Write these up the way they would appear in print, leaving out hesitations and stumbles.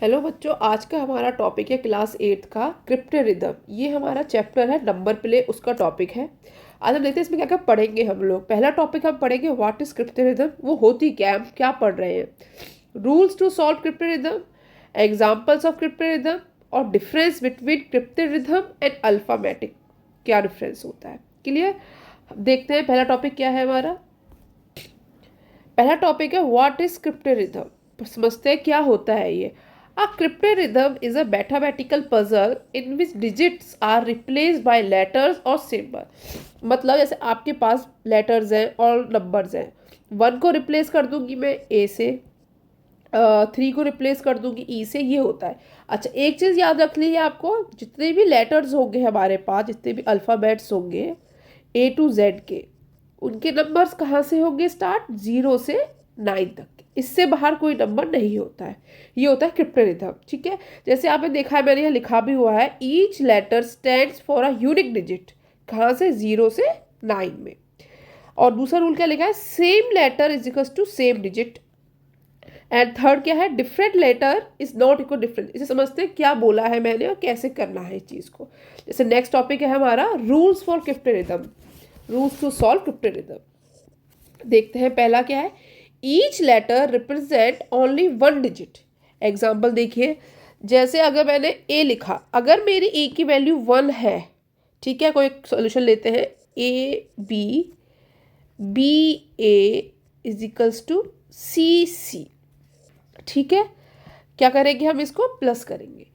Hello बच्चों, आज का हमारा टॉपिक है क्लास 8 का क्रिप्टो रिदम। ये हमारा चैप्टर है नंबर प्ले, उसका टॉपिक है। आज हम देखते हैं इसमें क्या क्या पढ़ेंगे हम लोग। पहला टॉपिक हम पढ़ेंगे व्हाट इज क्रिप्टो रिदम, वो होती क्या है, हम क्या पढ़ रहे हैं। Rules to solve crypto rhythm, examples of cryptarithm और difference between cryptarithm and alphametic, क्या डिफरेंस होता है। क्लियर। देखते हैं पहला टॉपिक क्या है हमारा। पहला टॉपिक है व्हाट इज क्रिप्टो रिदम। समझते हैं क्या होता है ये। A cryptorhythm is a mathematical puzzle in which digits are replaced by letters or symbol। मतलब जैसे आपके पास लेटर्स हैं और नंबर्स हैं। 1 को रिप्लेस कर दूंगी मैं ए से, 3 को रिप्लेस कर दूंगी ई से, ये होता है। अच्छा, एक चीज़ याद रख ली है आपको, जितने भी लेटर्स होंगे हमारे पास, जितने भी अल्फ़ाबेट्स होंगे ए टू जेड के, उनके नंबर्स कहाँ से होंगे स्टार्ट, 0 से 9 तक। इससे बाहर कोई नंबर नहीं होता है। ये होता है क्रिप्टो रिदम। ठीक है, जैसे आपने देखा है, मैंने यहाँ लिखा भी हुआ है, each letter stands for a unique digit. कहाँ से, 0 से 9 में। और दूसरा रूल क्या लिखा है, same letter is equal to same digit. And third क्या है, different letter is not equal different. इसे समझते हैं क्या बोला है मैंने और कैसे करना है इस चीज़ को। जैसे नेक्स्ट टॉपिक है हमारा rules for crypto rhythm, rules to solve crypto rhythm. देखते हैं पहला क्या है, ईच लेटर रिप्रेजेंट ओनली 1 डिजिट। एग्जाम्पल देखिए, जैसे अगर मैंने ए लिखा, अगर मेरी ए की वैल्यू 1 है, ठीक है, कोई सॉल्यूशन लेते हैं, A B, B A is equals to C C. ठीक है, क्या करेंगे हम, इसको प्लस करेंगे।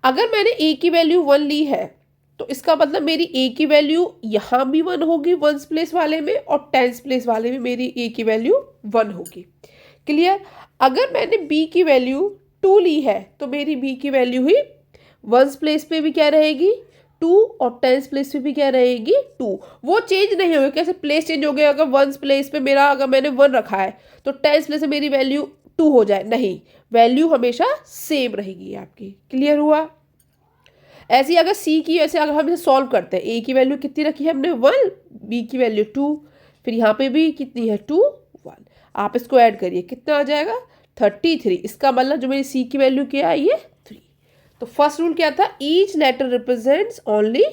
अगर मैंने ए की वैल्यू 1 ली है, तो इसका मतलब मेरी ए की वैल्यू यहाँ भी 1 होगी वंस प्लेस वाले में, और टेंस प्लेस वाले में मेरी ए की वैल्यू 1 होगी। क्लियर। अगर मैंने बी की वैल्यू 2 ली है, तो मेरी बी की वैल्यू ही वंस प्लेस पे भी क्या रहेगी, 2, और टेंस प्लेस पे भी क्या रहेगी, 2। वो चेंज नहीं होगी। कैसे प्लेस चेंज हो गया, अगर वंस प्लेस पे मेरा, अगर मैंने 1 रखा है, तो टेंस प्लेस में मेरी वैल्यू 2 हो जाए, नहीं, वैल्यू हमेशा सेम रहेगी आपकी। क्लियर हुआ। ऐसे ही अगर सी की, वैसे अगर हम इसे सॉल्व करते हैं, ए की वैल्यू कितनी रखी है हमने, 1, बी की वैल्यू 2, फिर यहाँ पे भी कितनी है, 2, 1। आप इसको ऐड करिए, कितना आ जाएगा, 33। इसका मतलब जो मेरी सी की वैल्यू क्या है, ये 3। तो फर्स्ट रूल क्या था, each letter represents only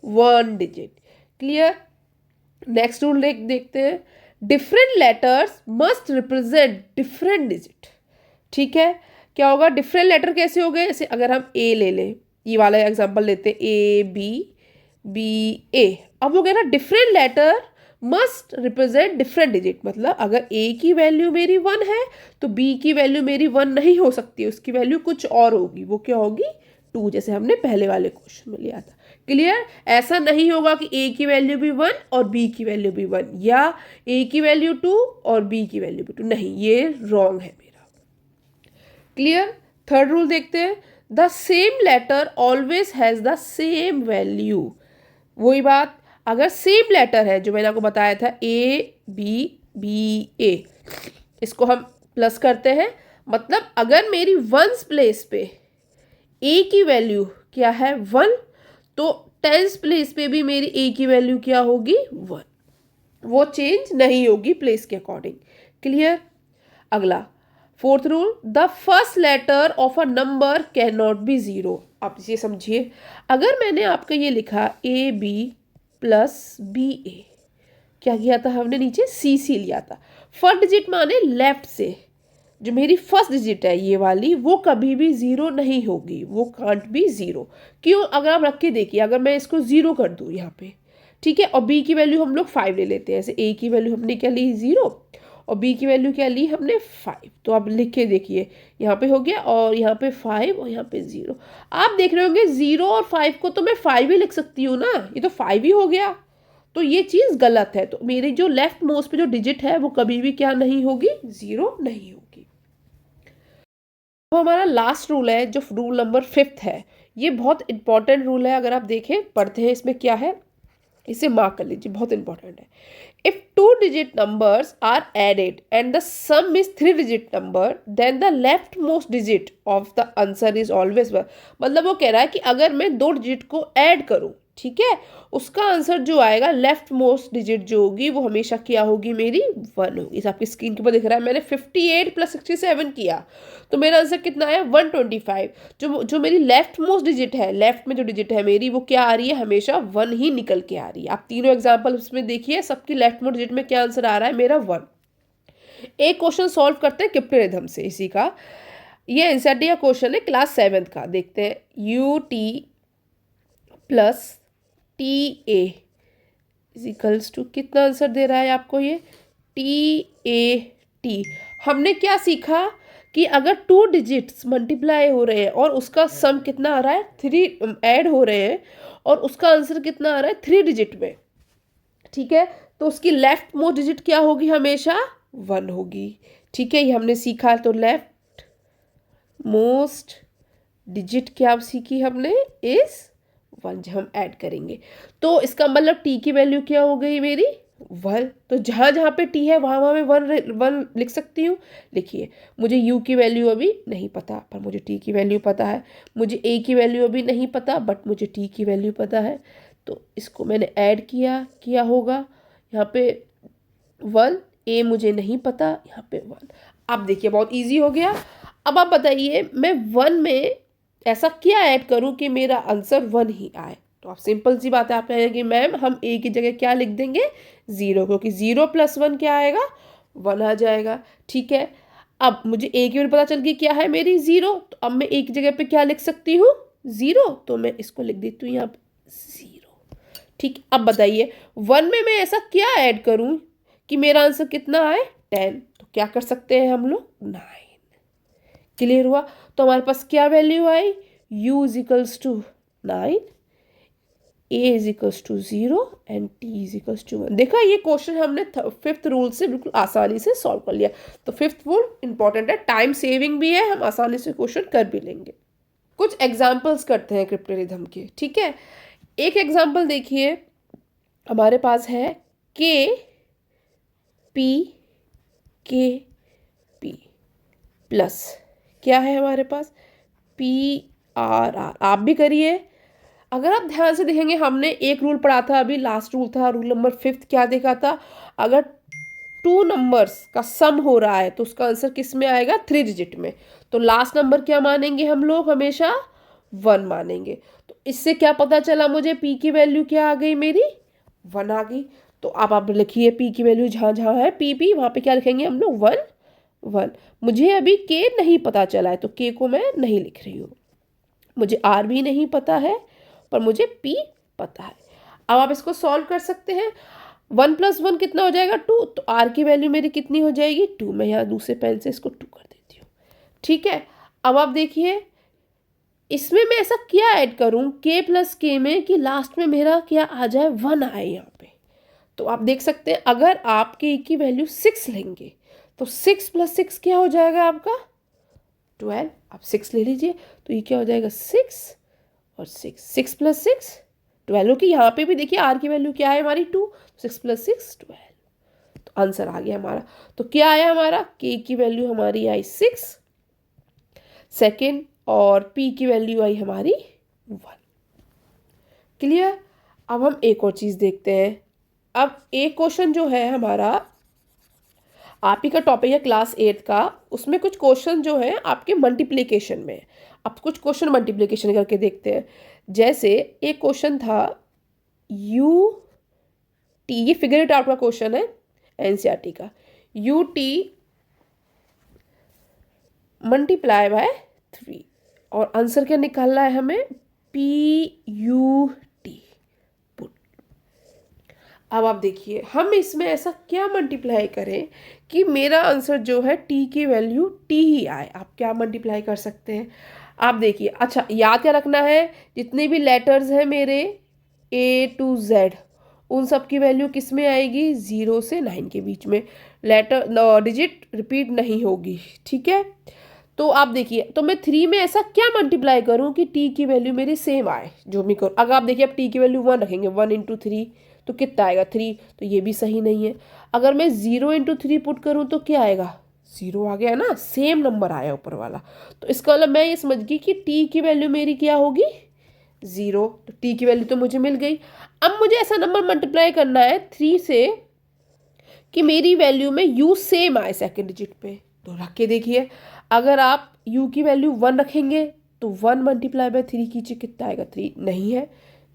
1 digit. Clear. Next rule देखते हैं, different letters must represent different digit. ठीक है, क्या होगा, डिफरेंट लेटर कैसे हो गए, जैसे अगर हम ए ले लें, ये वाला एग्जांपल लेते हैं, ए बी, बी ए। अब हो गया ना, different letter must represent different digit. मतलब अगर ए की वैल्यू मेरी 1 है, तो बी की वैल्यू मेरी 1 नहीं हो सकती, उसकी वैल्यू कुछ और होगी। वो क्या होगी, 2, जैसे हमने पहले वाले क्वेश्चन में लिया था। क्लियर। ऐसा नहीं होगा कि ए की वैल्यू भी 1 और बी की वैल्यू भी 1, या ए की वैल्यू 2 और बी की वैल्यू भी 2, नहीं, ये रॉन्ग है मेरा। क्लियर। थर्ड रूल देखते हैं, the same letter always has the same value. वही बात, अगर सेम लेटर है, जो मैंने आपको बताया था, ए बी, बी ए, इसको हम प्लस करते हैं। मतलब अगर मेरी वंस प्लेस पे ए की वैल्यू क्या है, 1, तो टेंस प्लेस पे भी मेरी ए की वैल्यू क्या होगी, 1। वो चेंज नहीं होगी प्लेस के अकॉर्डिंग। क्लियर। अगला fourth rule, the first letter of a number can not be 0। आप ये समझिए, अगर मैंने आपका ये लिखा A B plus B A, क्या किया था हमने, नीचे सी सी लिया था। फर्स्ट डिजिट माने लेफ्ट से, जो मेरी फर्स्ट डिजिट है ये वाली, वो कभी भी 0 नहीं होगी, वो कांट बी 0। क्यों, अगर आप रख के देखिए, अगर मैं इसको 0 कर दूँ यहाँ पे, ठीक है, और बी की वैल्यू हम लोग 5 ले लेते हैं, ऐसे ए की वैल्यू हमने क्या ली, 0, और बी की वैल्यू क्या ली हमने, 5। तो आप लिख के देखिए, यहाँ पे हो गया, और यहाँ पे 5 और यहाँ पे 0। आप देख रहे होंगे 0 और 5 को तो मैं 5 ही लिख सकती हूँ ना, ये तो 5 ही हो गया। तो ये चीज़ गलत है। तो मेरी जो लेफ्ट मोस्ट पे जो डिजिट है, वो कभी भी क्या नहीं होगी, 0 नहीं होगी। अब हमारा लास्ट रूल है, जो रूल नंबर 5 है। ये बहुत इंपॉर्टेंट रूल है, अगर आप देखें, पढ़ते हैं इसमें क्या है, इसे मार्क कर लीजिए, बहुत इंपॉर्टेंट है। If 2 digit numbers are added and the sum is 3 digit number, then the leftmost digit of the answer is always 1। मतलब वो कह रहा है कि अगर मैं 2 डिजिट को ऐड करूं, ठीक है, उसका आंसर जो आएगा लेफ्ट मोस्ट डिजिट जो होगी वो हमेशा क्या होगी मेरी 1 होगी। इस आपकी स्क्रीन के ऊपर दिख रहा है, मैंने 58 + 67 किया तो मेरा आंसर कितना आया 125। जो मेरी लेफ्ट मोस्ट डिजिट है, लेफ्ट में जो डिजिट है मेरी वो क्या आ रही है, हमेशा 1 ही निकल के आ रही है। आप तीनों एग्जाम्पल उसमें देखिए, सबकी लेफ्ट मोस्ट डिजिट में क्या आंसर आ रहा है मेरा 1। एक क्वेश्चन सॉल्व करते हैं क्रिप्टोरिथम से इसी का। ये एनसीईआरटी का क्वेश्चन है क्लास 7th का, देखते हैं। UT + TA इजिकल्स टू कितना आंसर दे रहा है आपको ये TAT। हमने क्या सीखा कि अगर 2 डिजिट्स मल्टीप्लाई हो रहे हैं और उसका सम कितना आ रहा है 3 ऐड हो रहे हैं और उसका आंसर कितना आ रहा है 3 डिजिट में, ठीक है, तो उसकी लेफ्ट मोस्ट डिजिट क्या होगी, हमेशा 1 होगी। ठीक है, ये हमने सीखा। तो लेफ्ट मोस्ट डिजिट क्या सीखी हमने इज 1, जब हम ऐड करेंगे तो इसका मतलब टी की वैल्यू क्या हो गई मेरी 1। तो जहाँ जहाँ पे टी है वहाँ वहाँ मैं 1 लिख सकती हूँ। लिखिए, मुझे यू की वैल्यू अभी नहीं पता पर मुझे टी की वैल्यू पता है, मुझे ए की वैल्यू अभी नहीं पता बट मुझे टी की वैल्यू पता है। तो इसको मैंने ऐड किया होगा यहाँ पे 1, ए मुझे नहीं पता यहाँ पे 1। अब देखिए बहुत ईजी हो गया। अब आप बताइए मैं 1 में ऐसा क्या ऐड करूं कि मेरा आंसर 1 ही आए। तो आप सिंपल सी बात है, आप कहेंगे मैम हम ए की जगह क्या लिख देंगे 0, क्योंकि 0 + 1 क्या आएगा 1 आ जाएगा। ठीक है, अब मुझे ए की वैल्यू पता चल गई क्या है मेरी 0, तो अब मैं ए की जगह पे क्या लिख सकती हूँ 0, तो मैं इसको लिख देती हूँ यहाँ पे 0। ठीक, अब बताइए 1 में मैं ऐसा क्या ऐड करूँ कि मेरा आंसर कितना आए 10। तो क्या कर सकते हैं हम लोग 9। क्लियर हुआ। तो हमारे पास क्या value I u = 9, a = 0 and t = 1। देखा, ये क्वेश्चन हमने 5th रूल से बिल्कुल आसानी से सॉल्व कर लिया। तो 5th रूल इंपॉर्टेंट है, टाइम सेविंग भी है, हम आसानी से क्वेश्चन कर भी लेंगे। कुछ एग्जाम्पल्स करते हैं क्रिप्टोरिथम के। ठीक है, एक एग्जाम्पल देखिए, हमारे पास है KP प्लस क्या है हमारे पास PRR। आप भी करिए। अगर आप ध्यान से देखेंगे, हमने एक रूल पढ़ा था अभी, लास्ट रूल था रूल नंबर 5th, क्या देखा था, अगर 2 नंबर्स का सम हो रहा है तो उसका आंसर किस में आएगा 3 डिजिट में। तो लास्ट नंबर क्या मानेंगे हम लोग, हमेशा 1 मानेंगे। तो इससे क्या पता चला मुझे, P की वैल्यू क्या आ गई मेरी 1 आ गई। तो अब आप लिखिए P की वैल्यू जहाँ जहाँ है PP वहाँ पे क्या लिखेंगे हम लोग 1। मुझे अभी K नहीं पता चला है तो K को मैं नहीं लिख रही हूँ। मुझे R भी नहीं पता है पर मुझे P पता है। अब आप इसको सॉल्व कर सकते हैं। 1 + 1 कितना हो जाएगा 2, तो R की वैल्यू मेरी कितनी हो जाएगी 2। मैं यहाँ दूसरे पेन से इसको 2 कर देती हूँ। ठीक है, अब आप देखिए इसमें मैं ऐसा क्या ऐड करूँ K + K में कि लास्ट में मेरा क्या आ जाए 1 आए यहाँ पे। तो आप देख सकते हैं अगर आप K की वैल्यू 6 लेंगे तो 6 + 6 क्या हो जाएगा आपका 12। आप 6 ले लीजिए तो ये क्या हो जाएगा 6 और 6 + 6 12 की। यहाँ पे भी देखिए R की वैल्यू क्या है हमारी 2, 6 + 6 12। तो आंसर आ गया हमारा। तो क्या आया हमारा, K की वैल्यू हमारी आई 6 सेकेंड और P की वैल्यू आई हमारी 1। क्लियर। अब हम एक और चीज़ देखते हैं। अब एक क्वेश्चन जो है हमारा, आप ही का टॉपिक है क्लास 8th का, उसमें कुछ क्वेश्चन जो है आपके मल्टीप्लिकेशन में। अब कुछ क्वेश्चन मल्टीप्लिकेशन करके देखते हैं। जैसे एक क्वेश्चन था UT, ये फिगर इट आउट का क्वेश्चन है एनसीईआरटी का। UT मल्टीप्लाई बाय 3 और आंसर क्या निकालना है हमें PUT पुट। अब आप देखिए हम इसमें ऐसा क्या मल्टीप्लाई करें कि मेरा आंसर जो है T की वैल्यू T ही आए। आप क्या मल्टीप्लाई कर सकते हैं, आप देखिए। अच्छा, याद क्या रखना है, जितने भी लेटर्स हैं मेरे A to Z उन सब की वैल्यू किस में आएगी 0 से 9 के बीच में। लेटर डिजिट रिपीट नहीं होगी। ठीक है, तो आप देखिए, तो मैं 3 में ऐसा क्या मल्टीप्लाई करूं कि T की वैल्यू मेरी सेम आए जो मैं करूँ। अगर आप देखिए, अब T की वैल्यू 1 रखेंगे, 1 × 3 तो कितना आएगा 3, तो ये भी सही नहीं है। अगर मैं 0 × 3 पुट करूँ तो क्या आएगा 0 आ गया ना, सेम नंबर आया ऊपर वाला। तो इसका मतलब मैं ये समझ गई कि T की वैल्यू मेरी क्या होगी 0, तो टी की वैल्यू तो मुझे मिल गई। अब मुझे ऐसा नंबर मल्टीप्लाई करना है 3 से कि मेरी वैल्यू में यू सेम आए सेकेंड डिजिट पे। तो रख के देखिए, अगर आप यू की वैल्यू 1 रखेंगे तो 1 मल्टीप्लाई बाय 3 कीजिए, कितना आएगा 3, नहीं है,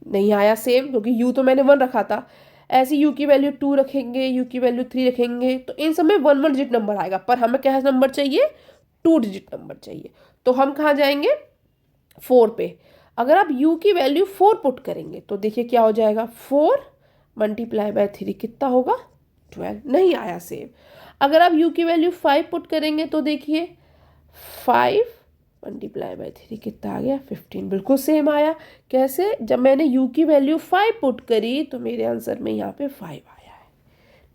नहीं आया सेम, क्योंकि यू तो मैंने 1 रखा था। ऐसे यू की वैल्यू 2 रखेंगे, यू की वैल्यू 3 रखेंगे, तो इन सब में 1 1 डिजिट नंबर आएगा, पर हमें क्या नंबर चाहिए, 2 डिजिट नंबर चाहिए। तो हम कहाँ जाएंगे, 4 पे। अगर आप u की वैल्यू 4 पुट करेंगे तो देखिए क्या हो जाएगा, 4 मल्टीप्लाई बाय 3 कितना होगा, 12, नहीं आया सेम। अगर आप u की वैल्यू 5 पुट करेंगे तो देखिए 5 मल्टीप्लाई बाय 3 कितना आ गया, 15, बिल्कुल सेम आया। कैसे, जब मैंने u की वैल्यू 5 पुट करी तो मेरे आंसर में यहाँ पे 5 आया है।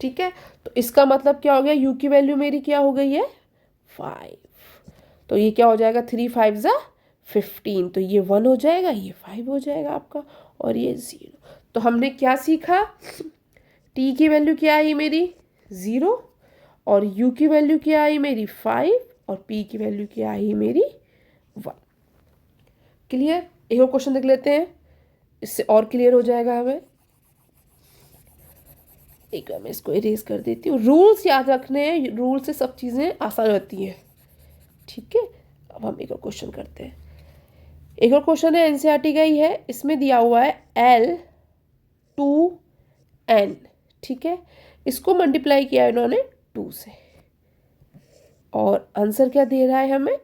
ठीक है, तो इसका मतलब क्या हो गया, u की वैल्यू मेरी क्या हो गई है, 5। तो ये क्या हो जाएगा, 3 5 ज़ा 15, तो ये 1 हो जाएगा, ये 5 हो जाएगा आपका, और ये 0। तो हमने क्या सीखा, t की वैल्यू क्या आई मेरी 0, और u की वैल्यू क्या आई मेरी 5, और p की वैल्यू क्या आई मेरी 1। क्लियर। एक और क्वेश्चन देख लेते हैं, इससे और क्लियर हो जाएगा हमें। एक बार मैं इसको इरेज कर देती हूँ। रूल्स याद रखने हैं, रूल से सब चीज़ें आसान होती हैं। ठीक है, अब हम एक और क्वेश्चन करते हैं। एक और क्वेश्चन है, एनसीईआरटी का ही है, इसमें दिया हुआ है L2N। ठीक है, इसको मल्टीप्लाई किया इन्होंने 2 से, और आंसर क्या दे रहा है हमें,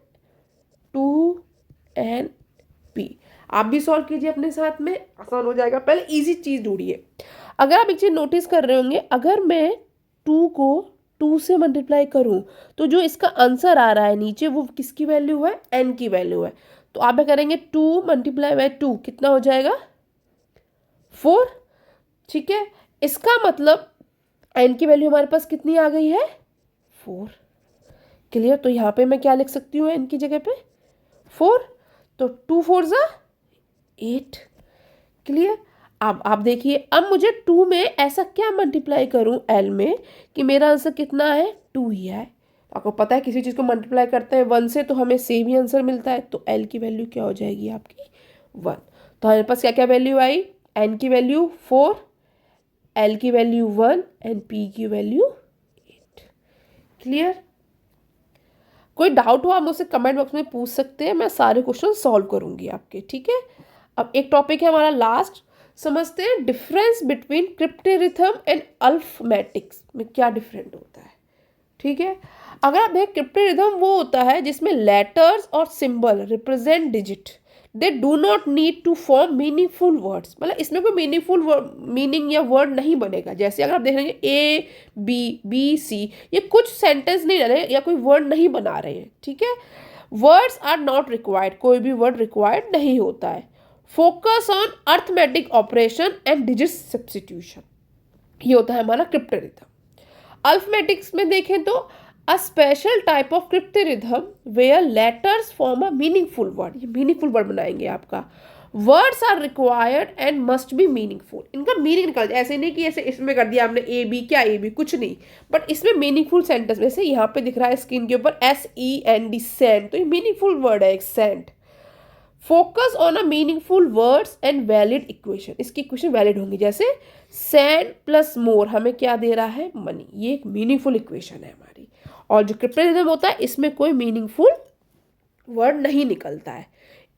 2NP। आप भी सॉल्व कीजिए अपने साथ में, आसान हो जाएगा। पहले इजी चीज़ ढूंढिए। अगर आप एक चीज़ नोटिस कर रहे होंगे, अगर मैं 2 को 2 से मल्टीप्लाई करूं तो जो इसका आंसर आ रहा है नीचे वो किसकी वैल्यू है, n की वैल्यू है। तो आप क्या करेंगे, 2 मल्टीप्लाई बाय 2 कितना हो जाएगा, 4। ठीक है, इसका मतलब n की वैल्यू हमारे पास कितनी आ गई है, 4। क्लियर। तो यहाँ पे मैं क्या लिख सकती हूँ n की जगह पे, 4। तो 2 4 ज़ा 8। क्लियर। अब आप देखिए, अब मुझे 2 में ऐसा क्या मल्टीप्लाई करूं l में कि मेरा आंसर कितना है, 2 ही है। आपको पता है किसी चीज़ को मल्टीप्लाई करते हैं 1 से तो हमें सेम ही आंसर मिलता है, तो l की वैल्यू क्या हो जाएगी आपकी, 1। तो हमारे पास क्या क्या वैल्यू आई, n की वैल्यू 4, l की वैल्यू 1 एंड p की वैल्यू 8। क्लियर। कोई डाउट हो आप मुझसे कमेंट बॉक्स में पूछ सकते हैं, मैं सारे क्वेश्चन सॉल्व करूंगी आपके। ठीक है, अब एक टॉपिक है हमारा लास्ट, समझते हैं डिफरेंस बिटवीन क्रिप्टोरिथम एंड अल्फमेटिक्स में क्या डिफरेंट होता है। ठीक है, अगर आप देखें क्रिप्टोरिथम वो होता है जिसमें लेटर्स और symbol represent digit, they do not need to form meaningful words, मतलब इसमें कोई मीनिंगफुल मीनिंग या वर्ड नहीं बनेगा। जैसे अगर आप देख रहे हैं A B B C, ये कुछ सेंटेंस नहीं रहे या कोई वर्ड नहीं बना रहे हैं। ठीक है, वर्ड्स आर नॉट रिक्वायर्ड, कोई भी वर्ड रिक्वायर्ड नहीं होता है। Focus on arithmetic operation and digit substitution, ये होता है हमारा क्रिप्टोरिथम। अल्फमेटिक्स में देखें तो a special type of cryptarithm where letters form a meaningful word, ये मीनिंगफुल वर्ड बनाएंगे आपका। Words are required and must be meaningful, इनका मीनिंग निकल जाए, ऐसे नहीं कि ऐसे इसमें कर दिया आपने ए बी, क्या ए बी, कुछ नहीं, बट इसमें मीनिंगफुल सेंटेंस, जैसे यहाँ पे दिख रहा है स्क्रीन के ऊपर SEND, सेंट, तो ये मीनिंगफुल वर्ड है एक सेंट। Focus on a meaningful words and valid equation, इसकी इक्वेशन वैलिड होंगी, जैसे सैंड प्लस मोर हमें क्या दे रहा है, मनी, ये एक मीनिंगफुल इक्वेशन है हमारी। और जो क्रिप्टोरिथम होता है इसमें कोई मीनिंगफुल वर्ड नहीं निकलता है।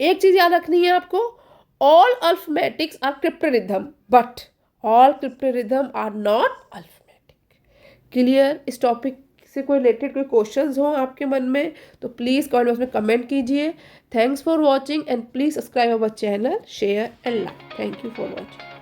एक चीज याद रखनी है आपको, all alphametics are cryptarithm but all cryptarithm are not alphametic. Clear. इस टॉपिक से कोई रिलेटेड कोई क्वेश्चंस हो आपके मन में तो प्लीज़ कमेंट बॉक्स में कमेंट कीजिए। Thanks for watching and please subscribe our channel, share and like. Thank you for watching.